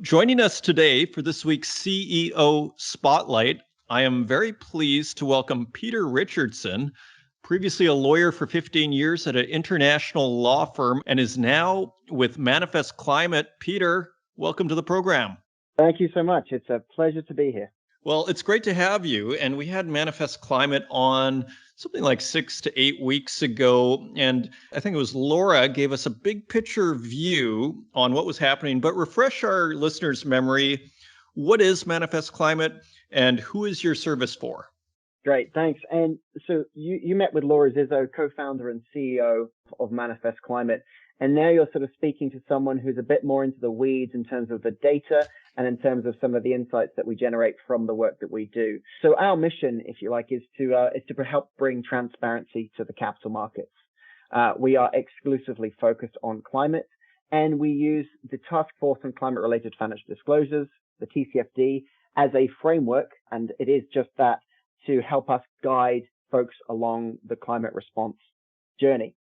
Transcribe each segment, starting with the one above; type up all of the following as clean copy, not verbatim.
Joining us today for this week's CEO Spotlight, I am very pleased to welcome Peter Richardson, previously a lawyer for 15 years at an international law firm and is now with Manifest Climate. Peter, welcome to the program. Thank you so much. It's a pleasure to be here. Well, it's great to have you. And we had Manifest Climate on something like 6 to 8 weeks ago. And I think it was Laura gave us a big picture view on what was happening. But refresh our listeners' memory. What is Manifest Climate and who is your service for? Great, thanks. And so you met with Laura Zizzo, co-founder and CEO of Manifest Climate. And now you're sort of speaking to someone who's a bit more into the weeds in terms of the data and in terms of some of the insights that we generate from the work that we do. So our mission, if you like, is to help bring transparency to the capital markets. We are exclusively focused on climate, and we use the Task Force on Climate-Related Financial Disclosures, the TCFD, as a framework, and it is just that, to help us guide folks along the climate response journey.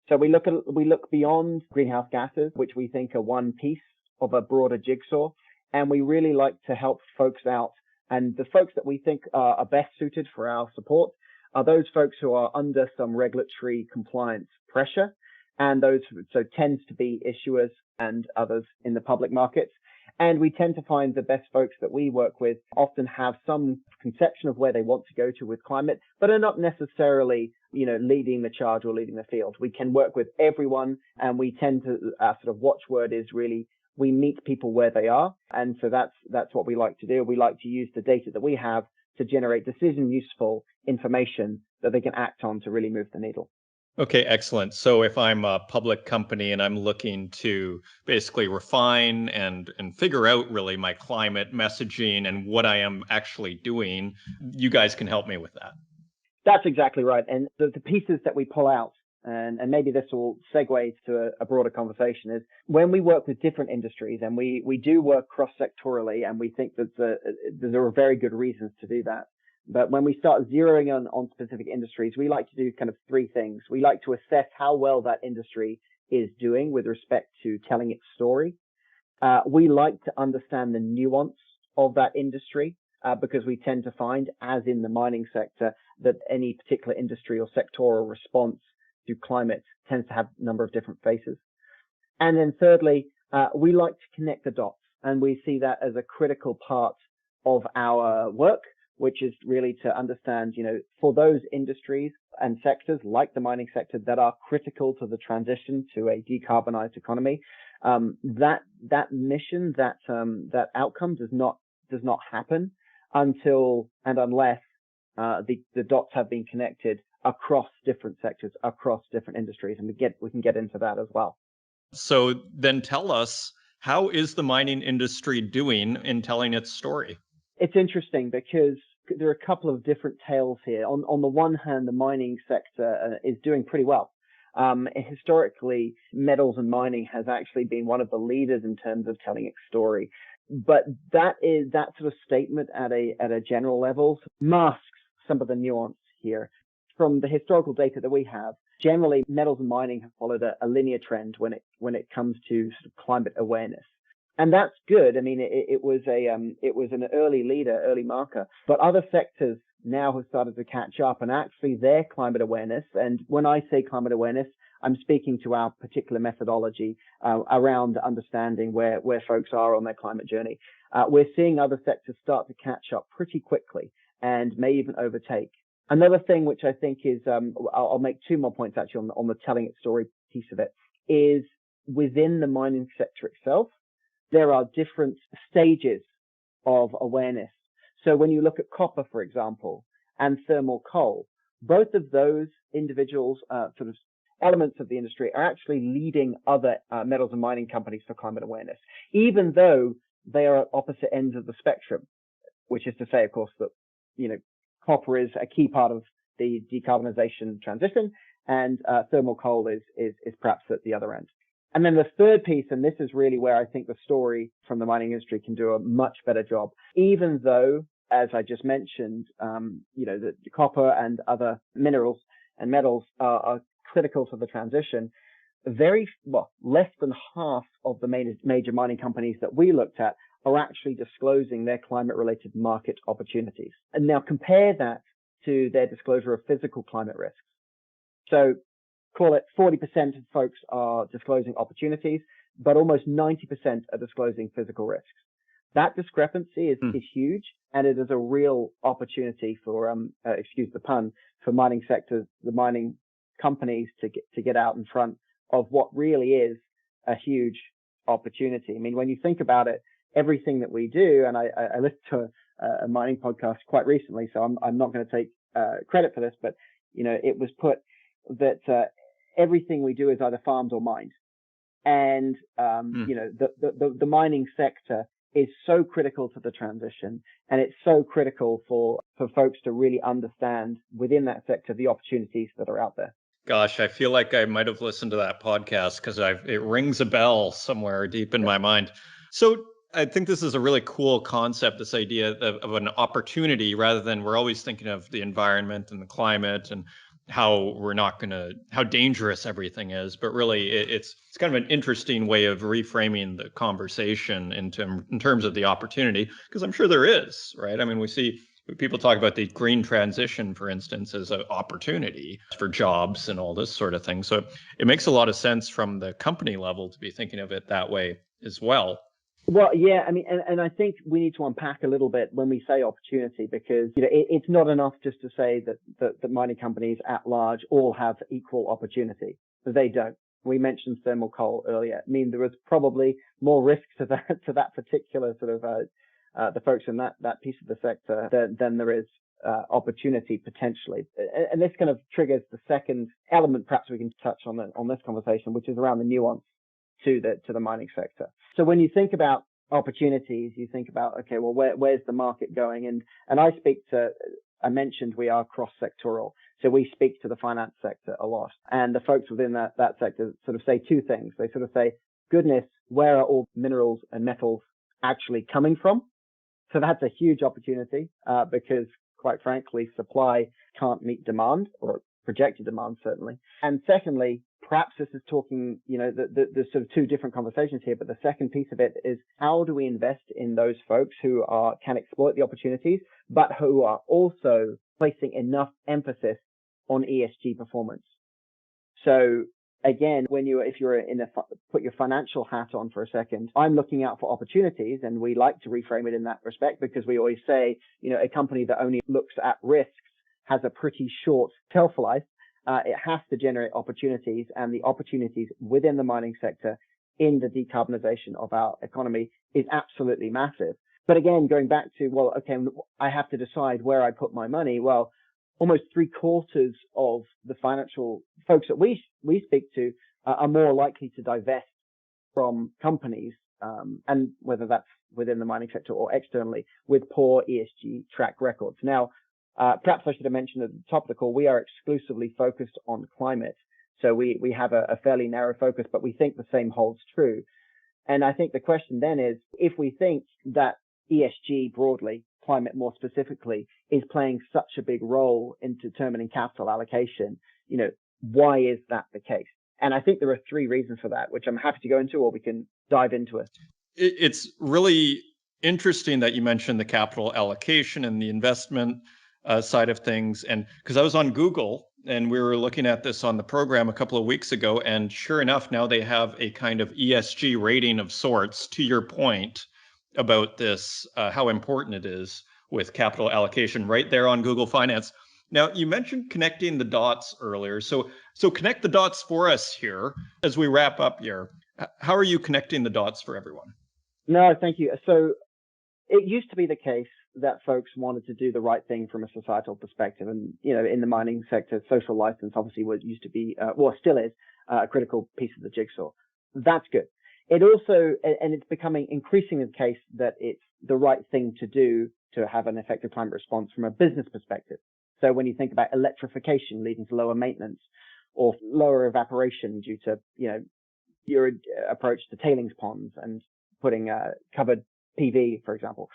So we look beyond greenhouse gases, which we think are one piece of a broader jigsaw, and we really like to help folks out. And the folks that we think are best suited for our support are those folks who are under some regulatory compliance pressure, and those so tends to be issuers and others in the public markets. And we tend to find the best folks that we work with often have some conception of where they want to go to with climate, but are not necessarily, leading the charge or leading the field. We can work with everyone, and we tend to sort of watchword is really we meet people where they are. And so that's what we like to do. We like to use the data that we have to generate decision useful information that they can act on to really move the needle. Okay, excellent. So if I'm a public company and I'm looking to basically refine and figure out really my climate messaging and what I am actually doing, you guys can help me with that. That's exactly right. And the pieces that we pull out, and maybe this will segue to a broader conversation, is when we work with different industries, and we do work cross-sectorally, and we think that there are very good reasons to do that. But when we start zeroing on specific industries, we like to do kind of three things. We like to assess how well that industry is doing with respect to telling its story. We like to understand the nuance of that industry because we tend to find, as in the mining sector, that any particular industry or sectoral response to climate tends to have a number of different faces. And then thirdly, we like to connect the dots, and we see that as a critical part of our work, which is really to understand, for those industries and sectors like the mining sector that are critical to the transition to a decarbonized economy, that mission, that outcome does not happen until and unless the dots have been connected across different sectors, across different industries, and we can get into that as well. So then tell us, how is the mining industry doing in telling its story? It's interesting because there are a couple of different tales here. On the one hand, the mining sector is doing pretty well. Historically, metals and mining has actually been one of the leaders in terms of telling its story. But that sort of statement at a general level masks some of the nuance here. From the historical data that we have, generally metals and mining have followed a linear trend when it comes to sort of climate awareness. And that's good. I mean, it was an early leader, early marker, but other sectors now have started to catch up, and actually their climate awareness. And when I say climate awareness, I'm speaking to our particular methodology around understanding where folks are on their climate journey. We're seeing other sectors start to catch up pretty quickly and may even overtake. Another thing which I think is, I'll make two more points actually on the telling its story piece of it, is within the mining sector itself, there are different stages of awareness. So when you look at copper, for example, and thermal coal, both of those individuals, sort of elements of the industry, are actually leading other metals and mining companies for climate awareness, even though they are at opposite ends of the spectrum, which is to say, of course, that, copper is a key part of the decarbonization transition, and thermal coal is perhaps at the other end. And then the third piece, and this is really where I think the story from the mining industry can do a much better job, even though, as I just mentioned, the copper and other minerals and metals are critical to the transition, less than half of the major mining companies that we looked at are actually disclosing their climate-related market opportunities. And now compare that to their disclosure of physical climate risks. So call it 40% of folks are disclosing opportunities, but almost 90% are disclosing physical risks. That discrepancy is huge, and it is a real opportunity for, excuse the pun, for mining sectors, the mining companies to get out in front of what really is a huge opportunity. I mean, when you think about it, everything that we do, and I listened to a mining podcast quite recently, so I'm not going to take credit for this, but it was put that everything we do is either farmed or mined, and the mining sector is so critical to the transition, and it's so critical for folks to really understand within that sector the opportunities that are out there. Gosh, I feel like I might have listened to that podcast because it rings a bell somewhere deep in my mind. So I think this is a really cool concept, this idea of an opportunity, rather than we're always thinking of the environment and the climate and how how dangerous everything is. But really, it's kind of an interesting way of reframing the conversation in terms of the opportunity, because I'm sure there is, right? I mean, we see people talk about the green transition, for instance, as an opportunity for jobs and all this sort of thing. So it makes a lot of sense from the company level to be thinking of it that way as well. Well, yeah, I mean, and I think we need to unpack a little bit when we say opportunity, because it's not enough just to say that the mining companies at large all have equal opportunity. They don't. We mentioned thermal coal earlier. I mean, there was probably more risk to that particular sort of the folks in that piece of the sector than there is opportunity potentially. And this kind of triggers the second element, perhaps we can touch on this conversation, which is around the nuance to the mining sector. So when you think about opportunities, you think about, okay, well, where's the market going? And I mentioned we are cross-sectoral. So we speak to the finance sector a lot. And the folks within that sector sort of say two things. They sort of say, goodness, where are all minerals and metals actually coming from? So that's a huge opportunity because, quite frankly, supply can't meet demand, or projected demand certainly. And secondly, perhaps this is talking, there's sort of two different conversations here, but the second piece of it is, how do we invest in those folks who can exploit the opportunities, but who are also placing enough emphasis on ESG performance? So again, if you're put your financial hat on for a second, I'm looking out for opportunities, and we like to reframe it in that respect, because we always say, a company that only looks at risks has a pretty short shelf life. It has to generate opportunities, and the opportunities within the mining sector in the decarbonization of our economy is absolutely massive. But again, going back to, well, okay, I have to decide where I put my money. Well, almost 3/4 of the financial folks that we speak to are more likely to divest from companies, and whether that's within the mining sector or externally, with poor ESG track records. Now, perhaps I should have mentioned at the top of the call, we are exclusively focused on climate. So we have a fairly narrow focus, but we think the same holds true. And I think the question then is, if we think that ESG broadly, climate more specifically, is playing such a big role in determining capital allocation, why is that the case? And I think there are three reasons for that, which I'm happy to go into, or we can dive into it. It's really interesting that you mentioned the capital allocation and the investment side of things. And because I was on Google and we were looking at this on the program a couple of weeks ago, and sure enough, now they have a kind of ESG rating of sorts, to your point about this, how important it is with capital allocation right there on Google Finance. Now, you mentioned connecting the dots earlier. So connect the dots for us here as we wrap up here. How are you connecting the dots for everyone? No, thank you. So it used to be the case that folks wanted to do the right thing from a societal perspective. And, in the mining sector, social license obviously used to be, still is a critical piece of the jigsaw. That's good. It also, and it's becoming increasingly the case that it's the right thing to do to have an effective climate response from a business perspective. So when you think about electrification leading to lower maintenance or lower evaporation due to, your approach to tailings ponds and putting covered PV, for example.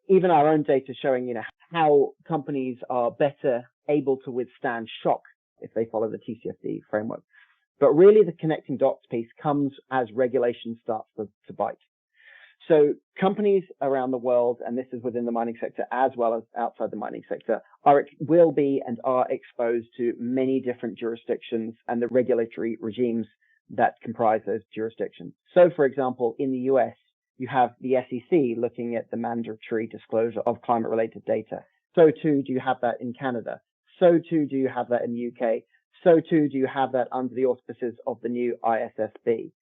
Even our own data showing, how companies are better able to withstand shock if they follow the TCFD framework. But really the connecting dots piece comes as regulation starts to bite. So companies around the world, and this is within the mining sector as well as outside the mining sector, will be and are exposed to many different jurisdictions and the regulatory regimes that comprise those jurisdictions. So, for example, in the US, you have the SEC looking at the mandatory disclosure of climate-related data. So too do you have that in Canada. So too do you have that in the UK. So too do you have that under the auspices of the new ISSB.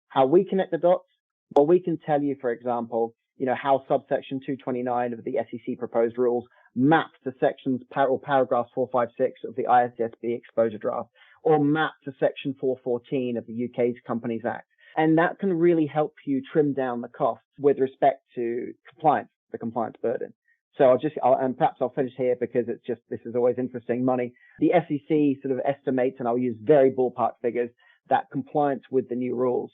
How we connect the dots? Well, we can tell you, for example, how subsection 229 of the SEC proposed rules map to sections or paragraphs 456 of the ISSB exposure draft, or map to section 414 of the UK's Companies Act. And that can really help you trim down the costs with respect to compliance, the compliance burden. So and perhaps I'll finish here because this is always interesting money. The SEC sort of estimates, and I'll use very ballpark figures, that compliance with the new rules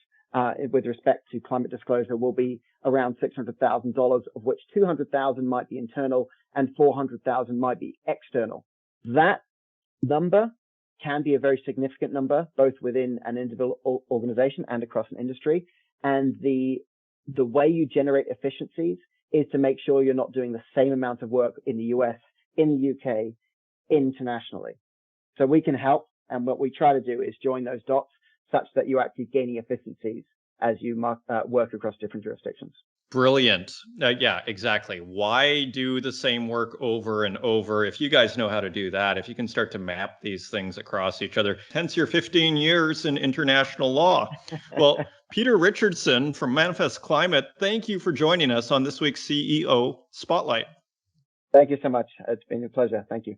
with respect to climate disclosure will be around $600,000, of which $200,000 might be internal and $400,000 might be external. That number can be a very significant number, both within an individual organization and across an industry. And the way you generate efficiencies is to make sure you're not doing the same amount of work in the US, in the UK, internationally. So we can help. And what we try to do is join those dots such that you're actually gaining efficiencies as you work across different jurisdictions. Brilliant. Yeah, exactly. Why do the same work over and over? If you guys know how to do that, if you can start to map these things across each other, hence your 15 years in international law. Well, Peter Richardson from Manifest Climate, thank you for joining us on this week's CEO Spotlight. Thank you so much. It's been a pleasure. Thank you.